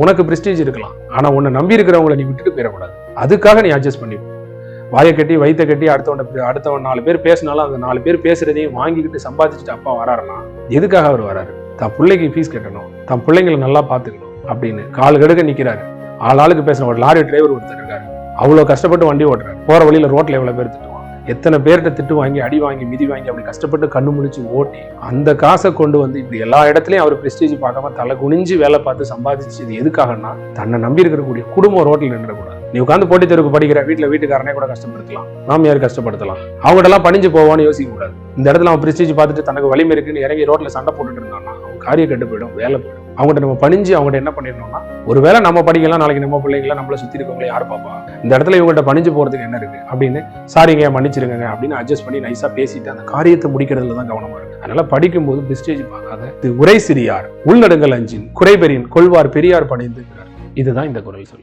உனக்கு பிரஸ்டீஜ் இருக்கலாம், ஆனா உன்னை நம்பி இருக்கிறவங்களை நீ விட்டுட்டு போயிடக்கூடாது. அதுக்காக நீ அட்ஜஸ்ட் பண்ணி வாயை கட்டி வயிற்ற கட்டி அடுத்தவன் 4 பேர் பேசினாலும் அந்த 4 பேர் பேசுறதையும் வாங்கிக்கிட்டு சம்பாதிச்சுட்டு அப்பா வராருன்னா எதுக்காக அவர் வராரு? தான் பிள்ளைக்கு ஃபீஸ் கட்டணும், தான் பிள்ளைங்களை நல்லா பார்த்துக்கணும் அப்படின்னு கால் கடுக்க நிற்கிறாரு. ஆளுக்கு பேசுற ஒரு லாரி டிரைவர் ஒருத்தர் இருக்காரு, அவ்வளோ கஷ்டப்பட்டு வண்டி ஓட்டுறாரு. போற வழியில ரோட்ல எவ்வளவு பேர் திட்டுவாங்க, எத்தனை பேர்கிட்ட திட்டு வாங்கி அடி வாங்கி மிதி வாங்கி அப்படி கஷ்டப்பட்டு கண்ணு முடிச்சு ஓட்டி அந்த காசை கொண்டு வந்து இப்படி எல்லா இடத்துலையும் அவர் பிரஸ்டீஜ் பார்க்காம தலை குனிஞ்சு வேலை பார்த்து சம்பாதிச்சு இது எதுக்காகன்னா தன்னை நம்பி இருக்கக்கூடிய குடும்பம் ரோட்டில் நின்றக்கூடாது. நீ உட்காந்து போட்டி தெருவுக்கு படிக்கிற வீட்டுக்காரனே கூட கஷ்டப்படுத்தலாம், மாமியார் கஷ்டப்படுத்தலாம், அவங்ககிட்ட எல்லாம் பணிஞ்சு போவான்னு யோசிக்க கூடாது. இந்த இடத்துல அவன் பிரஸ்டீஜ் பார்த்துட்டு தனக்கு வலிமை இருக்குன்னு இறங்கி ரோட்ல சண்டை போட்டுட்டு இருந்தான்னா அவன் காரியம் கெட்டு போயிடும், வேலை போயிடும். அவங்ககிட்ட நம்ம பணிஞ்சு அவங்ககிட்ட என்ன பண்ணிடணும்னா, ஒருவேளை நம்ம படிக்கலாம், நாளைக்கு நம்ம பிள்ளைங்களா நம்மள சுத்தி இருக்கவங்களை யார் பாப்பா, இந்த இடத்துல இவங்ககிட்ட பணிஞ்சு போறதுக்கு என்ன இருக்கு அப்படின்னு சாரிங்க மன்னிச்சிருங்க அப்படின்னு அட்ஜஸ்ட் பண்ணி நைஸா பேசிட்டு அந்த காரியத்தை முடிக்கிறதுல தான் கவனமா இருக்கு. அதனால படிக்கும்போது பிரஸ்டீஜ் பார்க்காத, இது உரை சிறியார் உள்நடுங்கல் அஞ்சின் குறைபெறின் கொள்வார் பெரியார் பணிந்துங்கிறார். இதுதான் இந்த குரல் சொல்லு.